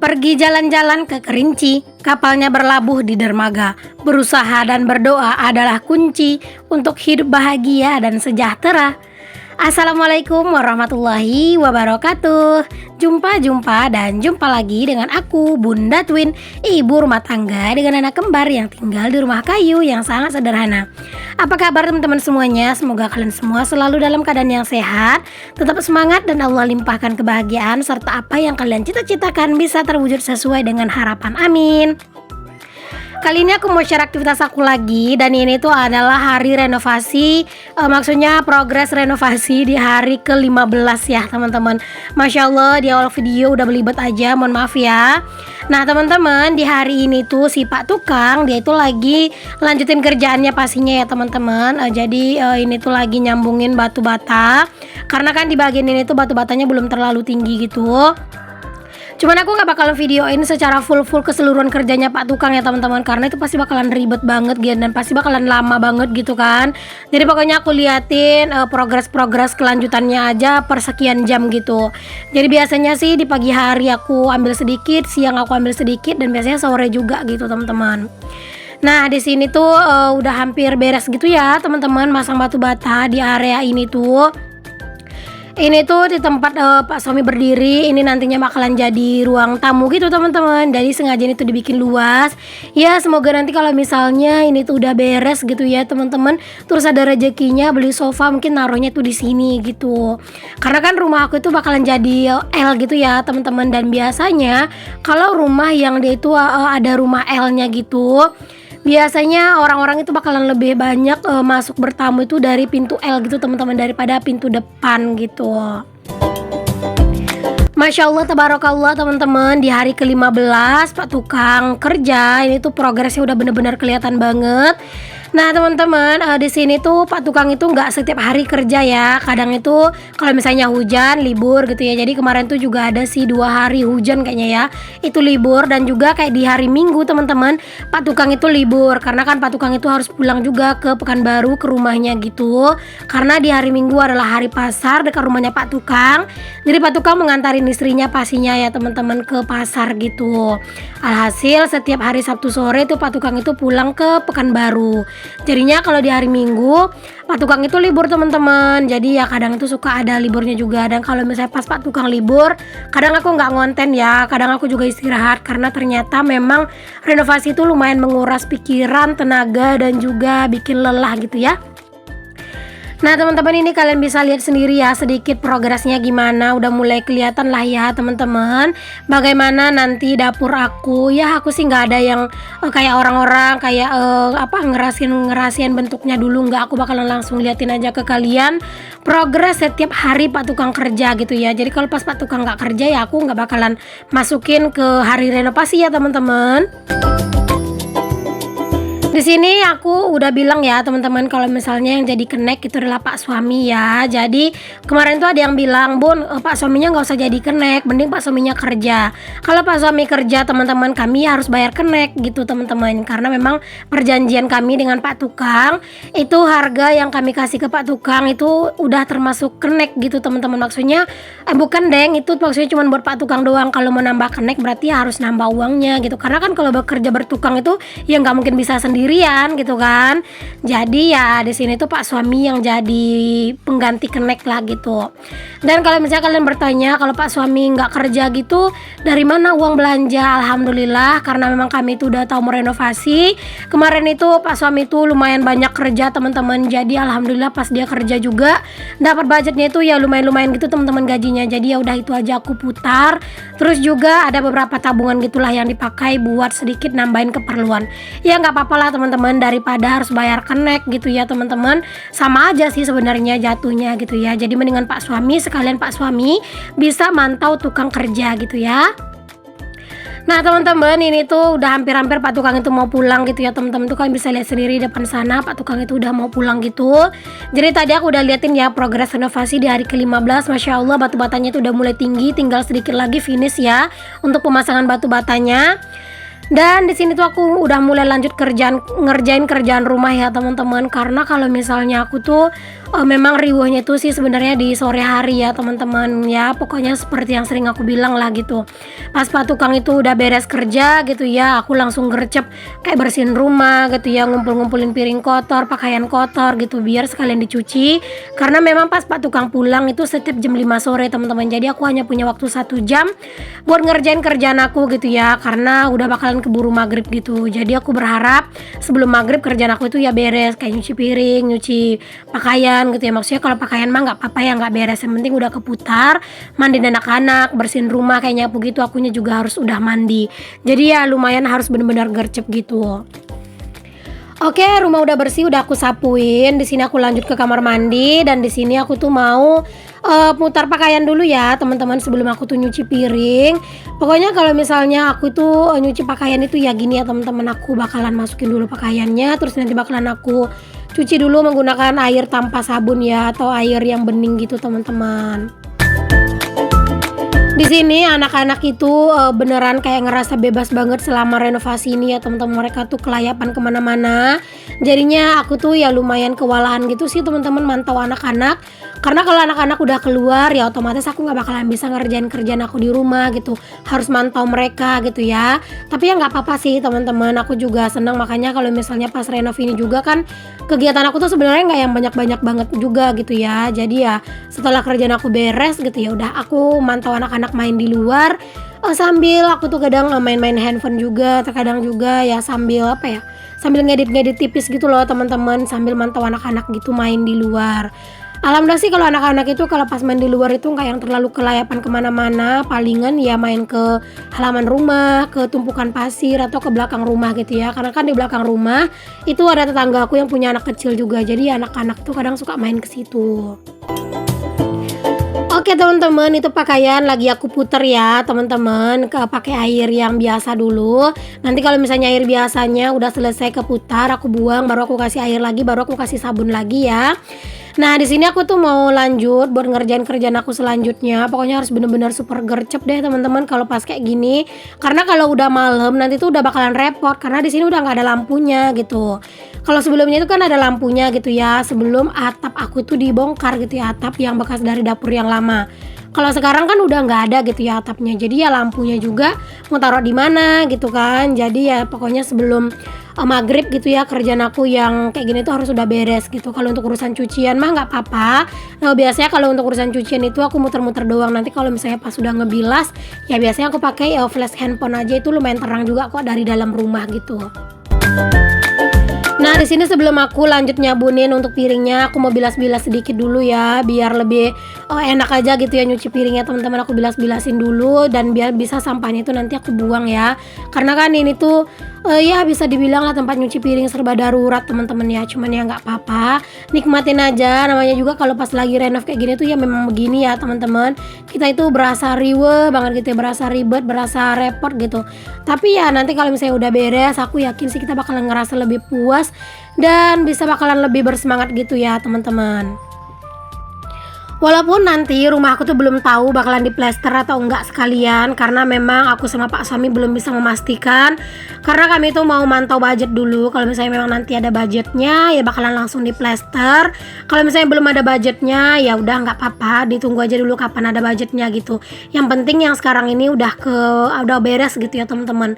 Pergi jalan-jalan ke Kerinci, kapalnya berlabuh di dermaga. Berusaha dan berdoa adalah kunci untuk hidup bahagia dan sejahtera. Assalamualaikum warahmatullahi wabarakatuh. Jumpa dan jumpa lagi dengan aku, Bunda Twin, ibu rumah tangga dengan anak kembar yang tinggal di rumah kayu yang sangat sederhana. Apa kabar teman-teman semuanya? Semoga kalian semua selalu dalam keadaan yang sehat, tetap semangat dan Allah limpahkan kebahagiaan serta apa yang kalian cita-citakan bisa terwujud sesuai dengan harapan. Amin. Kali ini aku mau share aktivitas aku lagi, dan ini tuh adalah hari renovasi, maksudnya progres renovasi di hari ke-15 ya teman-teman. Masya Allah, di awal video udah belibet aja, mohon maaf ya. Nah teman-teman, di hari ini tuh si Pak Tukang dia itu lagi lanjutin kerjaannya pastinya ya teman-teman. Jadi ini tuh lagi nyambungin batu bata, karena kan di bagian ini tuh batu batanya belum terlalu tinggi gitu. Cuman aku nggak bakalan videoin secara full keseluruhan kerjanya Pak Tukang ya teman-teman, karena itu pasti bakalan ribet banget gitu, dan pasti bakalan lama banget gitu kan. Jadi pokoknya aku liatin progres kelanjutannya aja per sekian jam gitu. Jadi biasanya sih di pagi hari aku ambil sedikit, siang aku ambil sedikit, dan biasanya sore juga gitu teman-teman. Nah di sini tuh udah hampir beres gitu ya teman-teman, masang batu bata di area ini tuh. Ini tuh di tempat Pak Suami berdiri, ini nantinya bakalan jadi ruang tamu gitu teman-teman. Jadi sengaja ini tuh dibikin luas. Ya semoga nanti kalau misalnya ini tuh udah beres gitu ya teman-teman, terus ada rezekinya beli sofa, mungkin naruhnya tuh di sini gitu. Karena kan rumah aku itu bakalan jadi L gitu ya teman-teman, dan biasanya kalau rumah yang dia itu ada rumah L-nya gitu, biasanya orang-orang itu bakalan lebih banyak masuk bertamu itu dari pintu L gitu teman-teman, daripada pintu depan gitu. Masya Allah, tabarakallah teman-teman, di hari ke-15 Pak Tukang kerja ini tuh progresnya udah bener-bener kelihatan banget. Nah teman-teman, di sini tuh Pak Tukang itu nggak setiap hari kerja ya. Kadang itu kalau misalnya hujan libur gitu ya. Jadi kemarin tuh juga ada sih 2 hari hujan kayaknya ya, itu libur. Dan juga kayak di hari Minggu teman-teman, Pak Tukang itu libur, karena kan Pak Tukang itu harus pulang juga ke Pekanbaru, ke rumahnya gitu. Karena di hari Minggu adalah hari pasar dekat rumahnya Pak Tukang. Jadi Pak Tukang mengantarin istrinya pastinya ya teman-teman ke pasar gitu. Alhasil setiap hari Sabtu sore tuh Pak Tukang itu pulang ke Pekanbaru. Jadinya kalau di hari Minggu Pak Tukang itu libur teman-teman. Jadi ya kadang itu suka ada liburnya juga. Dan kalau misalnya pas Pak Tukang libur, kadang aku nggak ngonten ya, kadang aku juga istirahat, karena ternyata memang renovasi itu lumayan menguras pikiran, tenaga, dan juga bikin lelah gitu ya. Nah teman-teman, ini kalian bisa lihat sendiri ya sedikit progresnya gimana. Udah mulai kelihatan lah ya teman-teman, bagaimana nanti dapur aku. Ya aku sih nggak ada yang kayak orang-orang kayak ngerasain bentuknya dulu, nggak. Aku bakalan langsung liatin aja ke kalian progres setiap hari Pak Tukang kerja gitu ya. Jadi kalau pas Pak Tukang nggak kerja ya aku nggak bakalan masukin ke hari renovasi ya teman-teman. Di sini aku udah bilang ya teman-teman, kalau misalnya yang jadi kenek itu adalah Pak Suami ya. Jadi kemarin tuh ada yang bilang, Bun, Pak Suaminya nggak usah jadi kenek, mending Pak Suaminya kerja. Kalau Pak Suami kerja teman-teman, kami harus bayar kenek gitu teman-teman. Karena memang perjanjian kami dengan Pak Tukang itu, harga yang kami kasih ke Pak Tukang itu udah termasuk kenek gitu teman-teman. Maksudnya bukan deng, itu maksudnya cuma buat Pak Tukang doang. Kalau mau nambah kenek berarti harus nambah uangnya gitu. Karena kan kalau bekerja bertukang itu ya nggak mungkin bisa sendirian gitu kan. Jadi ya di sini tuh Pak Suami yang jadi pengganti kenek lah gitu. Dan kalau misalnya kalian bertanya, kalau Pak Suami nggak kerja gitu, dari mana uang belanja? Alhamdulillah, karena memang kami itu udah tahu mau renovasi. Kemarin itu Pak Suami itu lumayan banyak kerja teman-teman. Jadi alhamdulillah pas dia kerja juga dapat budgetnya itu ya lumayan gitu teman-teman gajinya. Jadi ya udah itu aja aku putar. Terus juga ada beberapa tabungan gitulah yang dipakai buat sedikit nambahin keperluan. Ya nggak apa-apa lah teman-teman, daripada harus bayar kenek gitu ya teman-teman. Sama aja sih sebenarnya jatuhnya gitu ya. Jadi mendingan Pak Suami, sekalian Pak Suami bisa mantau tukang kerja gitu ya. Nah teman-teman, ini tuh udah hampir-hampir Pak Tukang itu mau pulang gitu ya teman-teman. Tuh kalian bisa lihat sendiri depan sana, Pak Tukang itu udah mau pulang gitu. Jadi tadi aku udah liatin ya progres renovasi di hari ke-15. Masya Allah, batu batanya itu udah mulai tinggi, tinggal sedikit lagi finish ya untuk pemasangan batu batanya. Dan di sini tuh aku udah mulai lanjut ngerjain kerjaan rumah ya teman-teman. Karena kalau misalnya aku tuh memang riuhnya itu sih sebenarnya di sore hari ya teman-teman ya, pokoknya seperti yang sering aku bilang lah gitu. Pas Pak Tukang itu udah beres kerja gitu ya, aku langsung gercep kayak bersihin rumah gitu ya, ngumpul-ngumpulin piring kotor, pakaian kotor gitu biar sekalian dicuci. Karena memang pas Pak Tukang pulang itu setiap jam 5 sore teman-teman. Jadi aku hanya punya waktu 1 jam buat ngerjain kerjaan aku gitu ya, karena udah bakalan keburu maghrib gitu. Jadi aku berharap sebelum maghrib kerjaan aku itu ya beres, kayak nyuci piring, nyuci pakaian gitu ya. Maksudnya kalau pakaian mah nggak apa-apa ya nggak beres, yang penting udah keputar, mandiin anak-anak, bersihin rumah kayak nyapu gitu, akunya juga harus udah mandi. Jadi ya lumayan harus bener-bener gercep gitu. Oke, rumah udah bersih, udah aku sapuin. Di sini aku lanjut ke kamar mandi dan di sini aku tuh mau putar pakaian dulu ya, teman-teman, sebelum aku tuh nyuci piring. Pokoknya kalau misalnya aku tuh nyuci pakaian itu ya gini ya, teman-teman, aku bakalan masukin dulu pakaiannya, terus nanti bakalan aku cuci dulu menggunakan air tanpa sabun ya, atau air yang bening gitu, teman-teman. Di sini anak-anak itu beneran kayak ngerasa bebas banget selama renovasi ini ya teman-teman. Mereka tuh kelayapan kemana-mana. Jadinya aku tuh ya lumayan kewalahan gitu sih teman-teman mantau anak-anak. Karena kalau anak-anak udah keluar ya otomatis aku nggak bakalan bisa ngerjain kerjaan aku di rumah gitu. Harus mantau mereka gitu ya. Tapi ya nggak apa-apa sih teman-teman. Aku juga senang, makanya kalau misalnya pas renov ini juga kan kegiatan aku tuh sebenarnya nggak yang banyak-banyak banget juga gitu ya. Jadi ya setelah kerjaan aku beres gitu ya udah aku mantau anak-anak main di luar, sambil aku tuh kadang main-main handphone juga, terkadang juga ya sambil apa ya, sambil ngedit-ngedit tipis gitu loh teman-teman, sambil mantau anak-anak gitu main di luar. Alhamdulillah sih kalau anak-anak itu kalau pas main di luar itu nggak yang terlalu kelayapan kemana-mana, palingan ya main ke halaman rumah, ke tumpukan pasir atau ke belakang rumah gitu ya, karena kan di belakang rumah itu ada tetangga aku yang punya anak kecil juga, jadi anak-anak tuh kadang suka main ke situ. Oke teman-teman, itu pakaian lagi aku puter ya teman-teman, ke pakai air yang biasa dulu. Nanti kalau misalnya air biasanya udah selesai keputar, aku buang, baru aku kasih air lagi, baru aku kasih sabun lagi ya. Nah, di sini aku tuh mau lanjut buat ngerjain kerjaan aku selanjutnya. Pokoknya harus bener-bener super gercep deh teman-teman kalau pas kayak gini. Karena kalau udah malam nanti tuh udah bakalan repot karena di sini udah nggak ada lampunya gitu. Kalau sebelumnya itu kan ada lampunya gitu ya, sebelum atap aku tuh dibongkar gitu ya, atap yang bekas dari dapur yang lama. Kalau sekarang kan udah nggak ada gitu ya atapnya, jadi ya lampunya juga mau taruh di mana gitu kan. Jadi ya pokoknya sebelum maghrib gitu ya kerjaan aku yang kayak gini tuh harus udah beres gitu. Kalau untuk urusan cucian mah nggak apa-apa. Nah biasanya kalau untuk urusan cucian itu aku muter-muter doang. Nanti kalau misalnya pas sudah ngebilas ya biasanya aku pakai flash handphone aja, itu lumayan terang juga kok dari dalam rumah gitu. Nah, di sini sebelum aku lanjut nyabunin untuk piringnya, aku mau bilas-bilas sedikit dulu ya, biar lebih enak aja gitu ya nyuci piringnya teman-teman. Aku bilas-bilasin dulu dan biar bisa sampahnya itu nanti aku buang ya. Karena kan ini tuh ya bisa dibilang lah tempat nyuci piring serba darurat teman-teman ya. Cuman ya nggak apa-apa, nikmatin aja. Namanya juga kalau pas lagi renov kayak gini tuh ya memang begini ya teman-teman. Kita itu berasa riweh banget gitu ya, berasa ribet, berasa repot gitu. Tapi ya nanti kalau misalnya udah beres, aku yakin sih kita bakalan ngerasa lebih puas dan bisa bakalan lebih bersemangat gitu ya teman-teman. Walaupun nanti rumah aku tuh belum tahu bakalan diplester atau enggak sekalian, karena memang aku sama Pak Sami belum bisa memastikan, karena kami tuh mau mantau budget dulu. Kalau misalnya memang nanti ada budgetnya ya bakalan langsung diplester. Kalau misalnya belum ada budgetnya ya udah nggak apa-apa, ditunggu aja dulu kapan ada budgetnya gitu. Yang penting yang sekarang ini udah beres gitu ya teman-teman.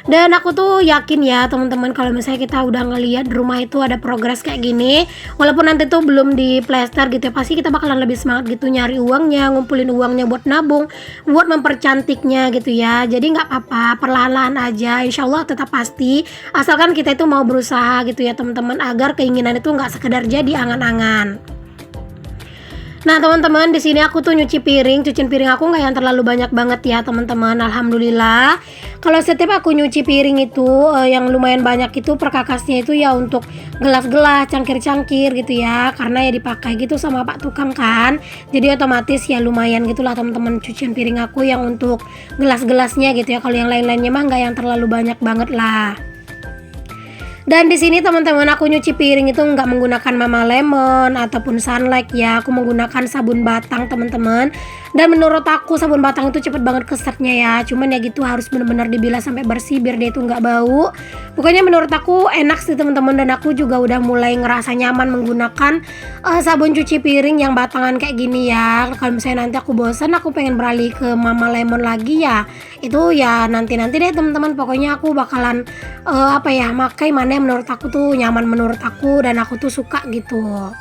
Dan aku tuh yakin ya teman-teman kalau misalnya kita udah ngelihat rumah itu ada progres kayak gini, walaupun nanti tuh belum diplester gitu ya, pasti kita bakalan lebih semangat gitu nyari uangnya, ngumpulin uangnya buat nabung, buat mempercantiknya gitu ya. Jadi nggak apa-apa, perlahan-lahan aja, insya Allah tetap pasti, asalkan kita itu mau berusaha gitu ya teman-teman, agar keinginan itu nggak sekedar jadi angan-angan. Nah teman-teman, di sini aku tuh cuciin piring aku nggak yang terlalu banyak banget ya teman-teman. Alhamdulillah. Kalau setiap aku nyuci piring itu yang lumayan banyak itu perkakasnya itu ya untuk gelas-gelas, cangkir-cangkir gitu ya. Karena ya dipakai gitu sama Pak Tukang kan. Jadi otomatis ya lumayan gitulah teman-teman cucian piring aku yang untuk gelas-gelasnya gitu ya. Kalau yang lain-lainnya mah nggak yang terlalu banyak banget lah. Dan di sini teman-teman aku nyuci piring itu nggak menggunakan Mama Lemon ataupun Sunlight ya, aku menggunakan sabun batang teman-teman. Dan menurut aku sabun batang itu cepet banget kesetnya ya. Cuman ya gitu harus benar-benar dibilas sampai bersih biar dia itu nggak bau. Pokoknya menurut aku enak sih teman-teman, dan aku juga udah mulai ngerasa nyaman menggunakan sabun cuci piring yang batangan kayak gini ya. Kalau misalnya nanti aku bosan, aku pengen beralih ke Mama Lemon lagi ya, itu ya nanti deh teman-teman. Pokoknya aku bakalan makai mana yang menurut aku tuh nyaman menurut aku dan aku tuh suka gitu.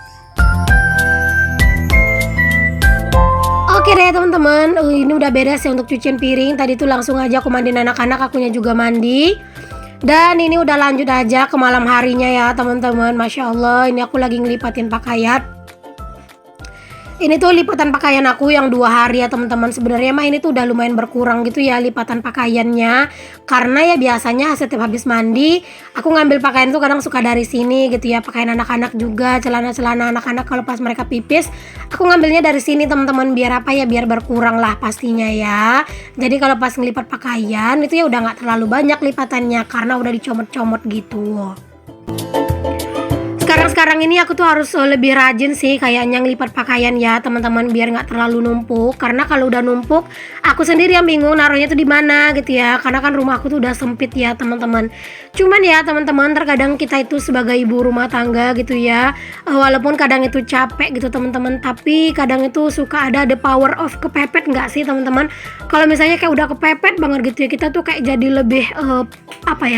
Oke deh teman-teman, ini udah beres ya untuk cucian piring. Tadi tuh langsung aja aku mandiin anak-anak, akunya juga mandi. Dan ini udah lanjut aja ke malam harinya ya teman-teman. Masya Allah, ini aku lagi ngelipatin pakaian. Ini tuh lipatan pakaian aku yang 2 hari ya teman-teman. Sebenarnya mah ini tuh udah lumayan berkurang gitu ya lipatan pakaiannya. Karena ya biasanya setiap habis mandi aku ngambil pakaian tuh kadang suka dari sini gitu ya. Pakaian anak-anak juga, celana-celana anak-anak kalau pas mereka pipis, aku ngambilnya dari sini teman-teman. Biar biar berkurang lah pastinya ya. Jadi kalau pas ngelipat pakaian itu ya udah nggak terlalu banyak lipatannya karena udah dicomot-comot gitu. Sekarang ini aku tuh harus lebih rajin sih kayaknya ngelipat pakaian ya teman-teman, biar nggak terlalu numpuk. Karena kalau udah numpuk aku sendiri yang bingung naruhnya tuh di mana gitu ya, karena kan rumah aku tuh udah sempit ya teman-teman. Cuman ya teman-teman, terkadang kita itu sebagai ibu rumah tangga gitu ya, walaupun kadang itu capek gitu teman-teman, tapi kadang itu suka ada the power of kepepet nggak sih teman-teman. Kalau misalnya kayak udah kepepet banget gitu ya, kita tuh kayak jadi lebih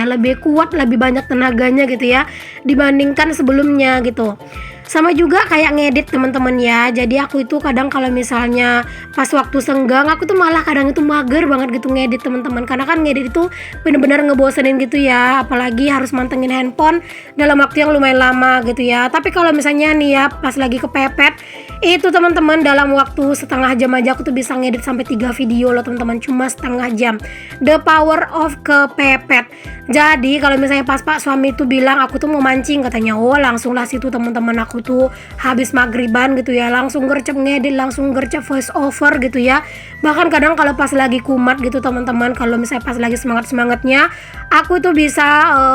lebih kuat, lebih banyak tenaganya gitu ya dibandingkan sebelumnya gitu. Sama juga kayak ngedit teman-teman ya. Jadi aku itu kadang kalau misalnya pas waktu senggang, aku tuh malah kadang itu mager banget gitu ngedit teman-teman. Karena kan ngedit itu bener-bener ngebosenin gitu ya. Apalagi harus mantengin handphone dalam waktu yang lumayan lama gitu ya. Tapi kalau misalnya nih ya pas lagi kepepet, itu teman-teman dalam waktu setengah jam aja aku tuh bisa ngedit sampai 3 video loh teman-teman. Cuma setengah jam. The power of kepepet. Jadi kalau misalnya pas Pak suami tuh bilang aku tuh mau mancing katanya, oh langsunglah situ teman-teman, aku tuh habis maghriban gitu ya langsung gercep ngedit, langsung gercep voice over gitu ya. Bahkan kadang kalau pas lagi kumat gitu teman-teman, kalau misalnya pas lagi semangatnya aku itu bisa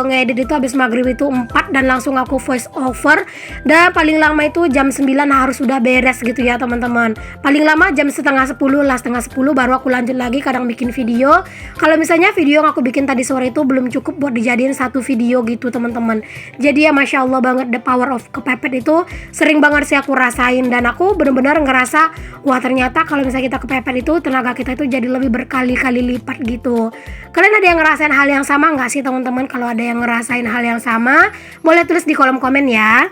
ngedit itu habis maghrib itu 4 dan langsung aku voice over. Dan paling lama itu jam 9 harus sudah beres gitu ya teman-teman. Paling lama jam setengah 10 lah, setengah 10 baru aku lanjut lagi kadang bikin video. Kalau misalnya video yang aku bikin tadi sore itu belum cukup buat dijadiin satu video gitu teman-teman. Jadi ya masya Allah banget, the power of kepepet itu sering banget sih aku rasain, dan aku benar-benar ngerasa wah ternyata kalau misalnya kita kepepet itu tenaga kita itu jadi lebih berkali-kali lipat gitu. Kalian ada yang ngerasain hal yang sama nggak sih teman-teman? Kalau ada yang ngerasain hal yang sama boleh tulis di kolom komen ya.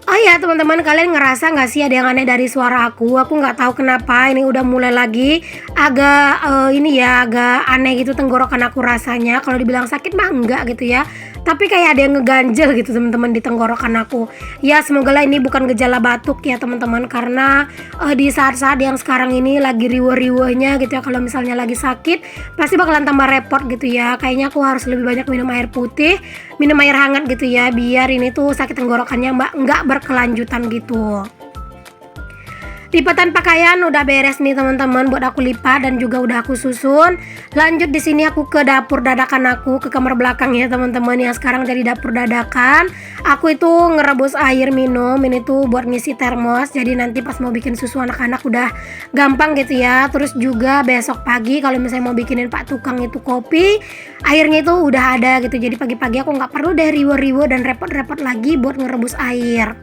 Oh ya teman-teman, kalian ngerasa nggak sih ada yang aneh dari suara aku? Aku nggak tahu kenapa ini udah mulai lagi agak agak aneh gitu tenggorokan aku rasanya. Kalau dibilang sakit mah enggak gitu ya, tapi kayak ada yang ngeganjel gitu teman-teman di tenggorokan aku. Ya semoga lah ini bukan gejala batuk ya teman-teman, karena di saat-saat yang sekarang ini lagi riweh-riwehnya gitu ya. Kalau misalnya lagi sakit pasti bakalan tambah repot gitu ya. Kayaknya aku harus lebih banyak minum air putih, minum air hangat gitu ya, biar ini tuh sakit tenggorokannya nggak berkelanjutan gitu. Lipatan pakaian udah beres nih teman-teman, buat aku lipat dan juga udah aku susun. Lanjut di sini aku ke dapur dadakan aku, ke kamar belakang ya teman-teman, yang sekarang jadi dapur dadakan. Aku itu ngerebus air minum, ini tuh buat ngisi termos. Jadi nanti pas mau bikin susu anak-anak udah gampang gitu ya. Terus juga besok pagi kalau misalnya mau bikinin Pak Tukang itu kopi, airnya itu udah ada gitu. Jadi pagi-pagi aku nggak perlu deh riwe-riwe dan repot-repot lagi buat ngerebus air.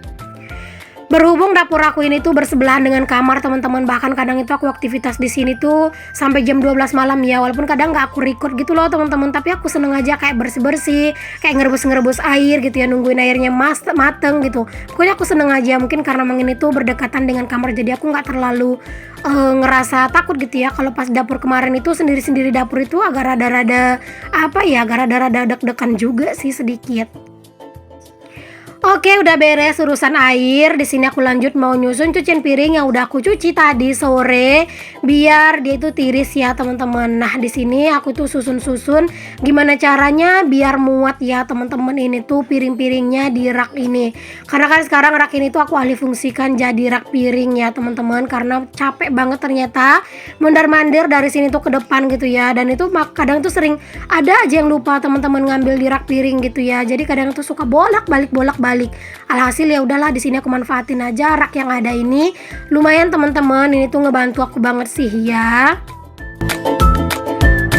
Berhubung dapur aku ini tuh bersebelahan dengan kamar teman-teman, bahkan kadang itu aku aktivitas di sini tuh sampai jam 12 malam ya, walaupun kadang nggak aku record gitu loh teman-teman, tapi aku seneng aja kayak bersih-bersih, kayak ngerebus air gitu ya, nungguin airnya mateng gitu. Pokoknya aku seneng aja, mungkin karena memang ini tuh berdekatan dengan kamar, jadi aku nggak terlalu ngerasa takut gitu ya. Kalau pas dapur kemarin itu sendiri-sendiri dapur itu agak rada-rada deg-degan juga sih sedikit. Oke, udah beres urusan air. Di sini aku lanjut mau nyusun cucian piring yang udah aku cuci tadi sore biar dia itu tiris ya, teman-teman. Nah, di sini aku tuh susun-susun gimana caranya biar muat ya, teman-teman. Ini tuh piring-piringnya di rak ini. Karena kan sekarang rak ini tuh aku alih fungsikan jadi rak piring ya, teman-teman. Karena capek banget ternyata mondar-mandir dari sini tuh ke depan gitu ya. Dan itu kadang tuh sering ada aja yang lupa teman-teman ngambil di rak piring gitu ya. Jadi kadang tuh suka bolak-balik balik. Alhasil ya udahlah, di sini aku manfaatin aja rak yang ada ini. Lumayan teman-teman, ini tuh ngebantu aku banget sih ya.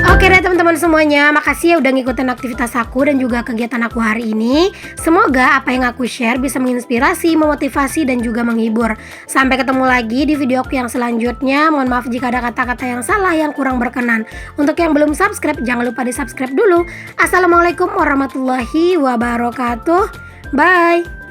Oke deh teman-teman semuanya, makasih ya udah ngikutin aktivitas aku dan juga kegiatan aku hari ini. Semoga apa yang aku share bisa menginspirasi, memotivasi, dan juga menghibur. Sampai ketemu lagi di video aku yang selanjutnya. Mohon maaf jika ada kata-kata yang salah, yang kurang berkenan. Untuk yang belum subscribe, jangan lupa di subscribe dulu. Assalamualaikum warahmatullahi wabarakatuh. Bye.